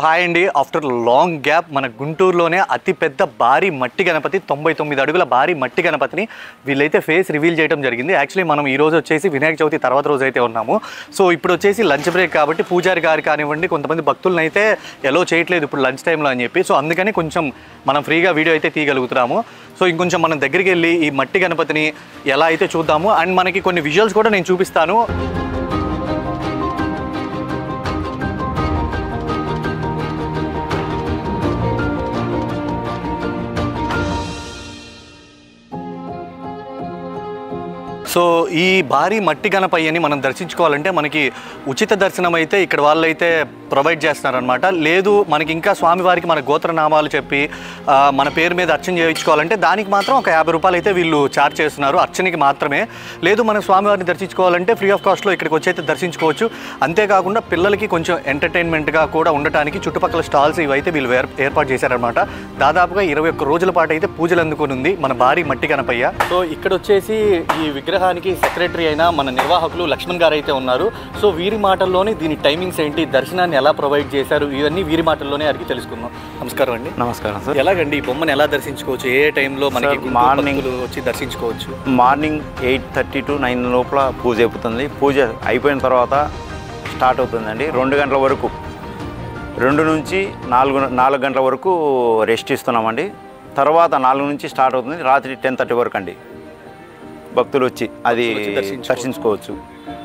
Hi అండి. After long gap మన గుంటూరులోనే అతిపెద్ద భారీ మట్టి గణపతి 99 అడుగుల భారీ మట్టి గణపతిని వీళ్ళైతే ఫేస్ రివీల్ చేయడం జరిగింది. యాక్చువల్లీ మనం ఈ రోజు వచ్చేసి వినాయక చవితి తర్వాత రోజు అయితే ఉన్నాము. సో ఇప్పుడు వచ్చేసి లంచ్ బ్రేక్ కాబట్టి పూజారి గారు కానివ్వండి కొంతమంది భక్తులను అయితే ఎలో చేయట్లేదు ఇప్పుడు లంచ్ టైంలో అని చెప్పి. సో అందుకని కొంచెం మనం ఫ్రీగా వీడియో అయితే తీయగలుగుతున్నాము. సో ఇంకొంచెం మనం దగ్గరికి వెళ్ళి ఈ మట్టి గణపతిని ఎలా అయితే చూద్దాము అండ్ మనకి కొన్ని విజువల్స్ కూడా నేను చూపిస్తాను. సో ఈ భారీ మట్టి గణపయ్యని మనం దర్శించుకోవాలంటే మనకి ఉచిత దర్శనం అయితే ఇక్కడ వాళ్ళైతే ప్రొవైడ్ చేస్తున్నారనమాట. లేదు మనకి ఇంకా స్వామివారికి మన గోత్రనామాలు చెప్పి మన పేరు మీద అర్చన చేయించుకోవాలంటే దానికి మాత్రం ఒక 50 రూపాయలు అయితే వీళ్ళు ఛార్జ్ చేస్తున్నారు అర్చనకి మాత్రమే. లేదు మనం స్వామివారిని దర్శించుకోవాలంటే ఫ్రీ ఆఫ్ కాస్ట్లో ఇక్కడికి వచ్చి అయితే దర్శించుకోవచ్చు. అంతేకాకుండా పిల్లలకి కొంచెం ఎంటర్టైన్మెంట్గా కూడా ఉండటానికి చుట్టుపక్కల స్టాల్స్ ఇవైతే వీళ్ళు ఏర్పాటు చేశారనమాట. దాదాపుగా 21 రోజుల పాటు అయితే పూజలు అందుకుని ఉంది మన భారీ మట్టి గణపయ్య. సో ఇక్కడ వచ్చేసి ఈ విగ్రహానికి సెక్రటరీ అయిన మన నిర్వాహకులు లక్ష్మణ్ గారు అయితే ఉన్నారు. సో వీరి మాటల్లోనే దీని టైమింగ్స్ ఏంటి, దర్శనాన్ని ఎలా ప్రొవైడ్ చేశారు, ఇవన్నీ వీరి మాటల్లోనే అడిగి తెలుసుకుందాం. నమస్కారం అండి. నమస్కారం సార్. ఎలాగండి ఈ బొమ్మను ఎలా దర్శించుకోవచ్చు, ఏ టైంలో మనకి మార్నింగ్ వచ్చి దర్శించుకోవచ్చు? మార్నింగ్ 8:30 to 9 లోపల పూజ అయిపోతుంది. పూజ అయిపోయిన తర్వాత స్టార్ట్ అవుతుందండి 2 గంటల వరకు. 2 నుంచి 4 గంటల వరకు రెస్ట్ ఇస్తున్నామండి. తర్వాత 4 నుంచి స్టార్ట్ అవుతుంది రాత్రి 10:30 వరకు అండి భక్తులు వచ్చి అది దర్శించుకోవచ్చు.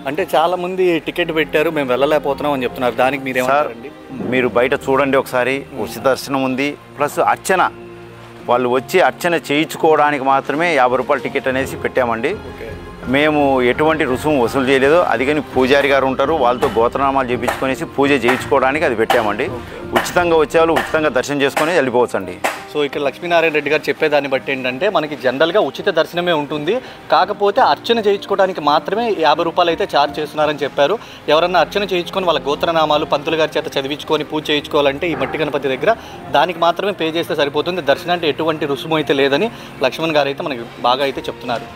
అంటే చాలా మంది టికెట్ పెట్టారు మేము వెళ్ళలేకపోతున్నాం అని చెప్తున్నారు, దానికి మీరేమంటారండి? మీరు బయట చూడండి ఒకసారి, ఉచిత దర్శనం ఉంది. ప్లస్ అర్చన వాళ్ళు వచ్చి అర్చన చేయించుకోవడానికి మాత్రమే 50 రూపాయల టికెట్ అనేసి పెట్టామండి. మేము ఎటువంటి రుసుము వసూలు చేయలేదు. అది కానీ పూజారి గారు ఉంటారు, వాళ్ళతో గోత్రనామాలు చేయించుకొనేసి పూజ చేయించుకోవడానికి అది పెట్టామండి. ఉచితంగా వచ్చేవాళ్ళు ఉచితంగా దర్శనం చేసుకొని వెళ్ళిపోవచ్చు అండి. సో ఇక్కడ లక్ష్మీనారాయణ రెడ్డి గారు చెప్పేదాన్ని బట్టి ఏంటంటే మనకి జనరల్గా ఉచిత దర్శనమే ఉంటుంది, కాకపోతే అర్చన చేయించుకోవడానికి మాత్రమే 50 రూపాయలు అయితే ఛార్జ్ చేస్తున్నారని చెప్పారు. ఎవరన్నా అర్చన చేయించుకొని వాళ్ళ గోత్రనామాలు పంతులు గారి చేత చదివించుకొని పూజ చేయించుకోవాలంటే ఈ మట్టి గణపతి దగ్గర దానికి మాత్రమే పే చేస్తే సరిపోతుంది. దర్శనానికి ఎటువంటి రుసుము అయితే లేదని లక్ష్మణ్ గారు అయితే మనకి బాగా అయితే చెప్తున్నారు.